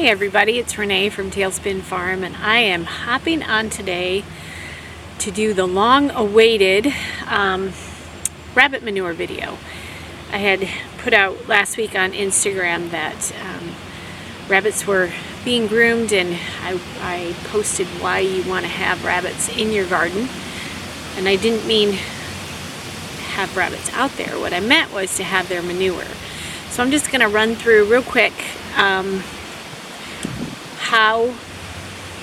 Hey everybody, it's Renee from Tailspin Farm, and I am hopping on today to do the long-awaited rabbit manure video. I had put out last week on Instagram that rabbits were being groomed, and I posted why you want to have rabbits in your garden. And I didn't mean have rabbits out there. What I meant was to have their manure. So I'm just going to run through real quick how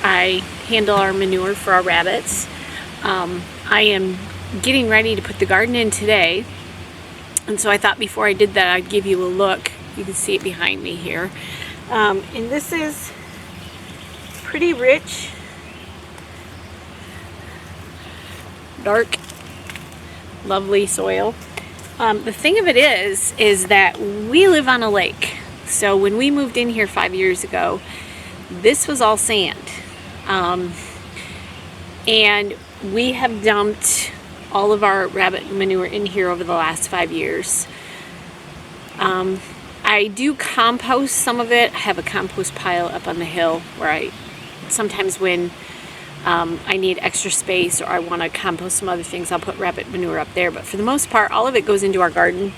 I handle our manure for our rabbits. I am getting ready to put the garden in today, and so I thought before I did that I'd give you a look. You can see it behind me here, and this is pretty rich, dark, lovely soil. The thing of it is that we live on a lake. So when we moved in here 5 years ago, this was all sand, and we have dumped all of our rabbit manure in here over the last 5 years. I do compost some of it. I have a compost pile up on the hill where sometimes when I need extra space or I want to compost some other things, I'll put rabbit manure up there. But for the most part, all of it goes into our garden.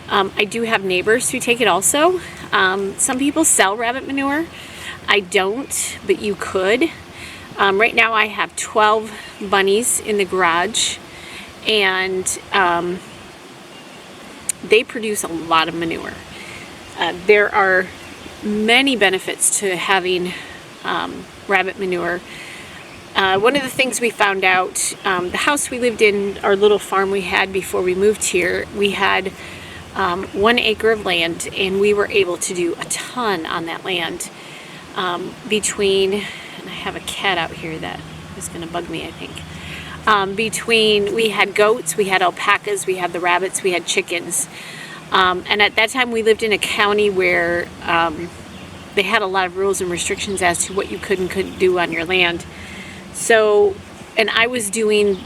I do have neighbors who take it also. Some people sell rabbit manure. I don't, but you could. Right now I have 12 bunnies in the garage, and they produce a lot of manure. There are many benefits to having rabbit manure. One of the things we found out, the house we lived in, our little farm we had before we moved here, we had 1 acre of land, and we were able to do a ton on that land. And I have a cat out here that is going to bug me, I think. We had goats, we had alpacas, we had the rabbits, we had chickens. And at that time we lived in a county where they had a lot of rules and restrictions as to what you could and couldn't do on your land. So, and I was doing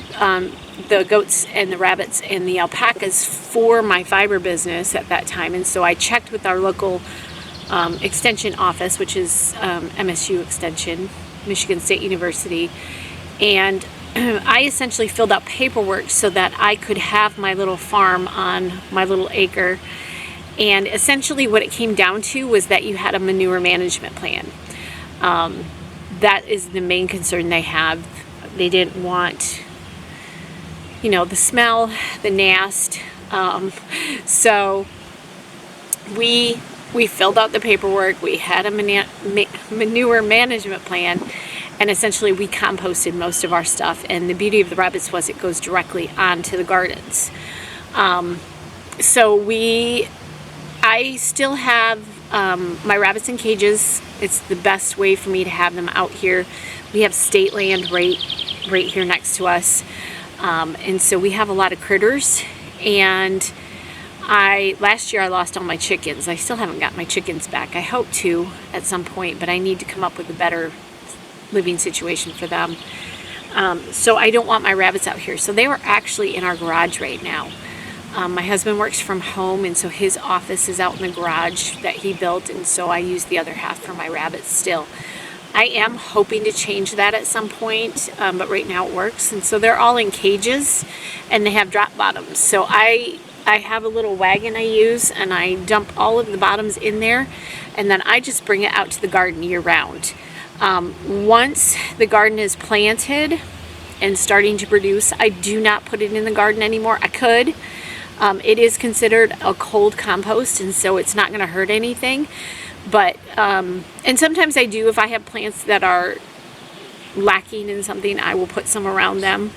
the goats and the rabbits and the alpacas for my fiber business at that time. And so I checked with our local extension office, which is MSU Extension, Michigan State University, and I essentially filled out paperwork so that I could have my little farm on my little acre. And essentially what it came down to was that you had a manure management plan. That is the main concern they have. They didn't want, the smell, the nast. So we filled out the paperwork, we had a manure management plan, and essentially we composted most of our stuff. And the beauty of the rabbits was it goes directly onto the gardens. I still have my rabbits in cages. It's the best way for me to have them out here. We have state land right here next to us, and so we have a lot of critters. And last year I lost all my chickens. I still haven't got my chickens back. I hope to at some point, but I need to come up with a better living situation for them. So I don't want my rabbits out here. So they were actually in our garage right now. My husband works from home, and so his office is out in the garage that he built, and so I use the other half for my rabbits still. I am hoping to change that at some point, but right now it works. And so they're all in cages, and they have drop bottoms. So I have a little wagon I use, and I dump all of the bottoms in there, and then I just bring it out to the garden year round. Once the garden is planted and starting to produce, I do not put it in the garden anymore. I could. It is considered a cold compost, and so it's not going to hurt anything. But, and sometimes I do, if I have plants that are lacking in something, I will put some around them.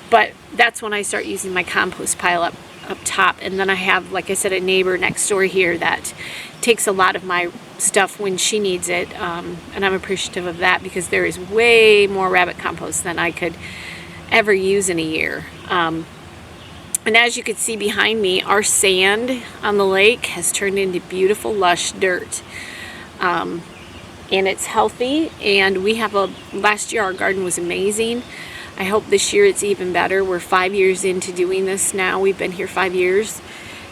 But that's when I start using my compost pile up top. And then I have, like I said, a neighbor next door here that takes a lot of my stuff when she needs it, and I'm appreciative of that because there is way more rabbit compost than I could ever use in a year. And as you can see behind me, our sand on the lake has turned into beautiful lush dirt, and it's healthy. And we have last year our garden was amazing. I hope this year it's even better. We're 5 years into doing this now. We've been here 5 years.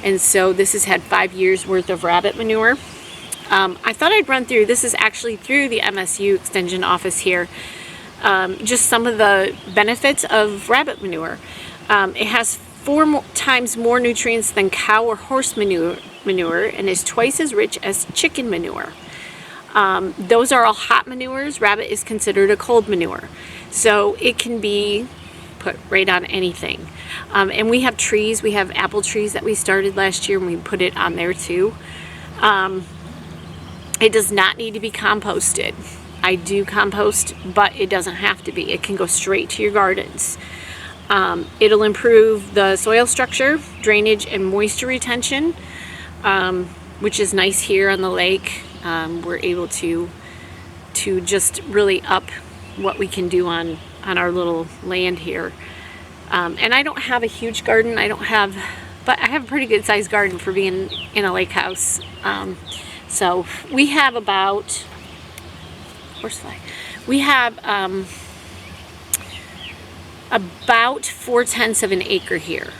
And so this has had 5 years worth of rabbit manure. I thought I'd run through, this is actually through the MSU Extension office here, just some of the benefits of rabbit manure. It has 4 times more nutrients than cow or horse manure and is twice as rich as chicken manure. Those are all hot manures. Rabbit is considered a cold manure. So it can be put right on anything. And we have trees. We have apple trees that we started last year and we put it on there too. It does not need to be composted. I do compost, but it doesn't have to be. It can go straight to your gardens. It'll improve the soil structure, drainage, and moisture retention, which is nice here on the lake. We're able to just really up what we can do on our little land here. And I don't have a huge garden. But I have a pretty good sized garden for being in a lake house. So we have about, horsefly, we have about 4/10 of an acre here,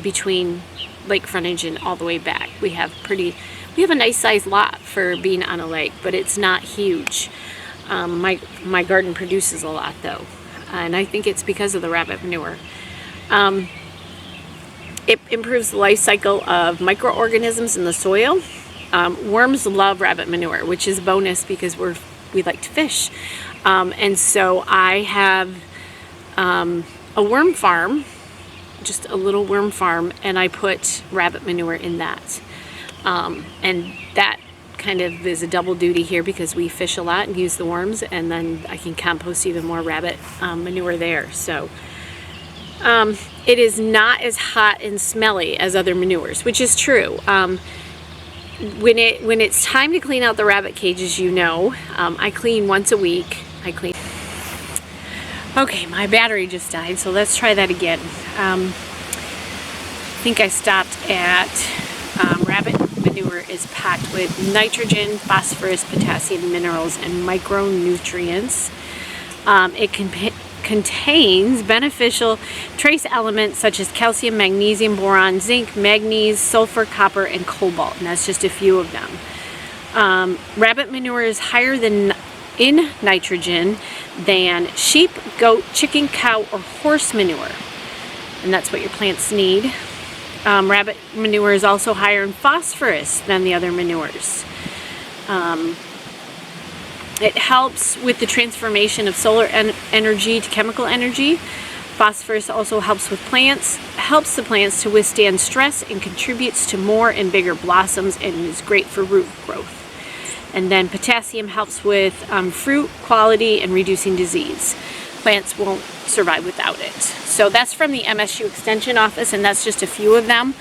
between lake frontage and all the way back. We have a nice sized lot for being on a lake, but it's not huge. My garden produces a lot though, and I think it's because of the rabbit manure. It improves the life cycle of microorganisms in the soil. Worms love rabbit manure, which is a bonus because we like to fish. And so I have a worm farm, just a little worm farm, and I put rabbit manure in that. And that kind of is a double duty here because we fish a lot and use the worms, and then I can compost even more rabbit manure there. So it is not as hot and smelly as other manures, which is true. When it's time to clean out the rabbit cages, I clean once a week. Okay, my battery just died, so let's try that again. I think I stopped at rabbit manure is packed with nitrogen, phosphorus, potassium, minerals, and micronutrients. It contains beneficial trace elements such as calcium, magnesium, boron, zinc, manganese, sulfur, copper, and cobalt, and that's just a few of them. Rabbit manure is higher in nitrogen than sheep, goat, chicken, cow, or horse manure, and that's what your plants need. Rabbit manure is also higher in phosphorus than the other manures. It helps with the transformation of solar energy to chemical energy. Phosphorus also helps the plants to withstand stress and contributes to more and bigger blossoms and is great for root growth. And then potassium helps with fruit quality and reducing disease. Plants won't survive without it. So that's from the MSU Extension office, and that's just a few of them.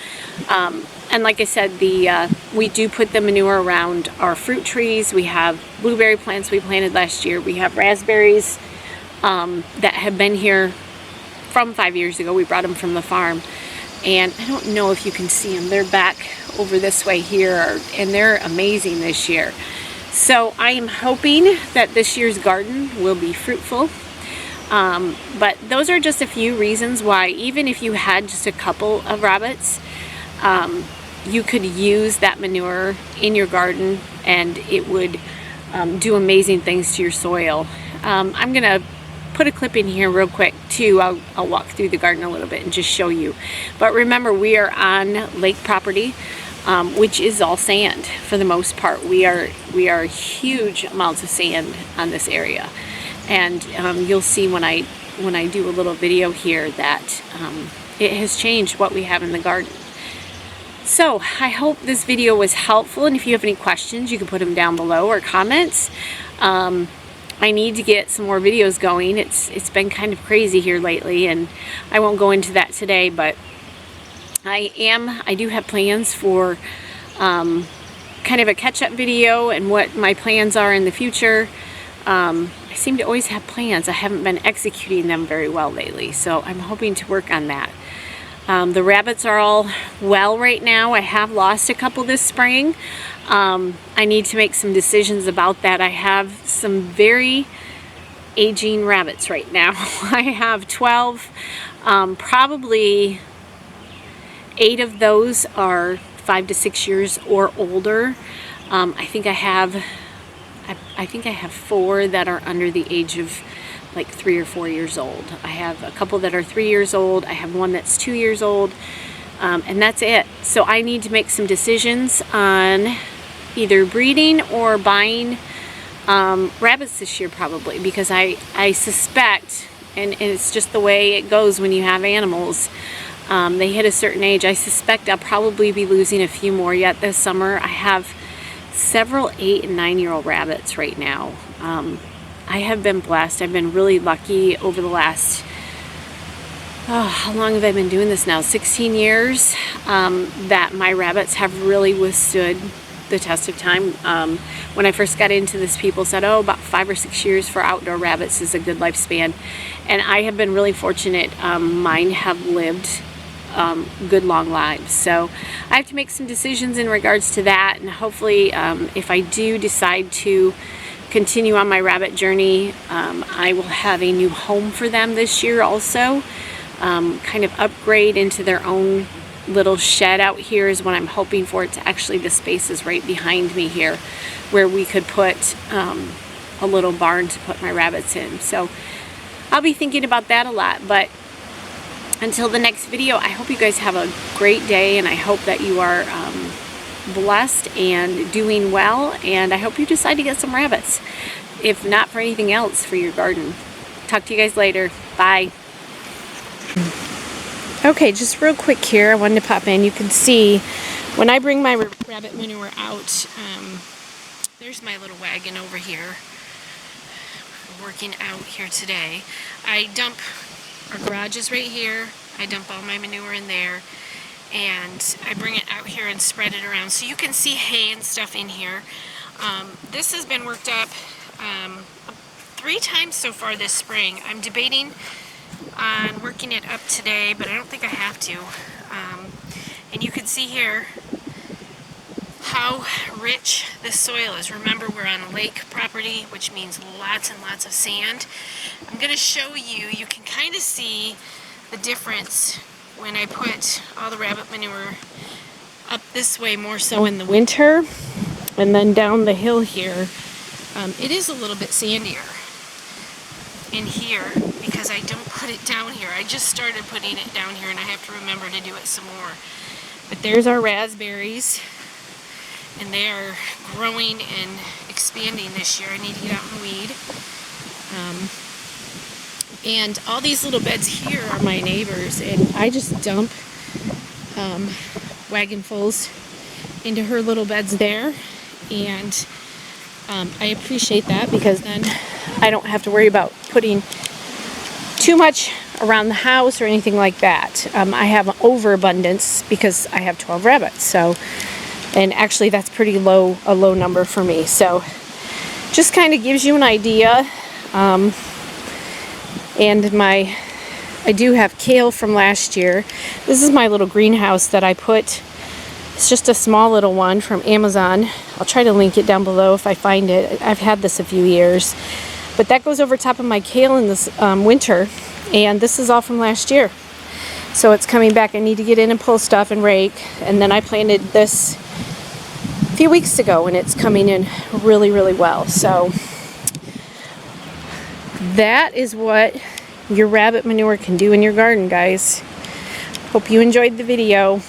And like I said, we do put the manure around our fruit trees. We have blueberry plants we planted last year. We have raspberries that have been here from 5 years ago. We brought them from the farm. And I don't know if you can see them. They're back over this way here, and they're amazing this year. So I am hoping that this year's garden will be fruitful. But those are just a few reasons why, even if you had just a couple of rabbits, you could use that manure in your garden and it would do amazing things to your soil. I'm gonna put a clip in here real quick too. I'll walk through the garden a little bit and just show you. But remember, we are on lake property, which is all sand for the most part. We are huge amounts of sand on this area, and you'll see when I do a little video here that it has changed what we have in the garden. So I hope this video was helpful, and if you have any questions, you can put them down below or comments. I need to get some more videos going. It's been kind of crazy here lately, and I won't go into that today, but I do have plans for kind of a catch-up video and what my plans are in the future. I seem to always have plans. I haven't been executing them very well lately, so I'm hoping to work on that. The rabbits are all well right now. I have lost a couple this spring. I need to make some decisions about that. I have some very aging rabbits right now. I have 12, probably 8 of those are 5 to 6 years or older. I think I have 4 that are under the age of like 3 or 4 years old. I have a couple that are 3 years old. I have one that's 2 years old. And that's it. So I need to make some decisions on either breeding or buying rabbits this year probably, because I suspect, and it's just the way it goes when you have animals, they hit a certain age. I suspect I'll probably be losing a few more yet this summer. I have several 8 and 9-year-old rabbits right now. I have been blessed. I've been really lucky over the last, how long have I been doing this now? 16 years, that my rabbits have really withstood the test of time. When I first got into this, people said, oh, about 5 or 6 years for outdoor rabbits is a good lifespan. And I have been really fortunate. Mine have lived good long lives. So I have to make some decisions in regards to that, and hopefully if I do decide to continue on my rabbit journey, I will have a new home for them this year also. Kind of upgrade into their own little shed out here is what I'm hoping for. It's actually, the space is right behind me here where we could put a little barn to put my rabbits in. So I'll be thinking about that a lot, but until the next video, I hope you guys have a great day, and I hope that you are blessed and doing well, and I hope you decide to get some rabbits, if not for anything else, for your garden. Talk to you guys later. Bye. Okay, just real quick here, I wanted to pop in. You can see when I bring my rabbit manure out, there's my little wagon over here. I'm working out here today. I dump, our garage is right here. I dump all my manure in there, and I bring it out here and spread it around. So you can see hay and stuff in here. This has been worked up 3 times so far this spring. I'm debating on working it up today, but I don't think I have to. And you can see here how rich this soil is. Remember, we're on a lake property, which means lots and lots of sand. I'm going to show you, you can kind of see the difference when I put all the rabbit manure up this way, more so in the winter, and then down the hill here. It is a little bit sandier in here because I don't put it down here. I just started putting it down here, and I have to remember to do it some more. But there's our raspberries, and they are growing and expanding this year. I need to get out and weed. And all these little beds here are my neighbors, and I just dump wagonfuls into her little beds there, and I appreciate that because then I don't have to worry about putting too much around the house or anything like that. I have an overabundance because I have 12 rabbits, so, and actually that's pretty low, a low number for me. So just kind of gives you an idea. And I do have kale from last year. This is my little greenhouse that I put. It's just a small little one from Amazon. I'll try to link it down below if I find it. I've had this a few years. But that goes over top of my kale in this winter. And this is all from last year. So it's coming back. I need to get in and pull stuff and rake. And then I planted this a few weeks ago, and it's coming in really, really well. So that is what your rabbit manure can do in your garden, guys. Hope you enjoyed the video.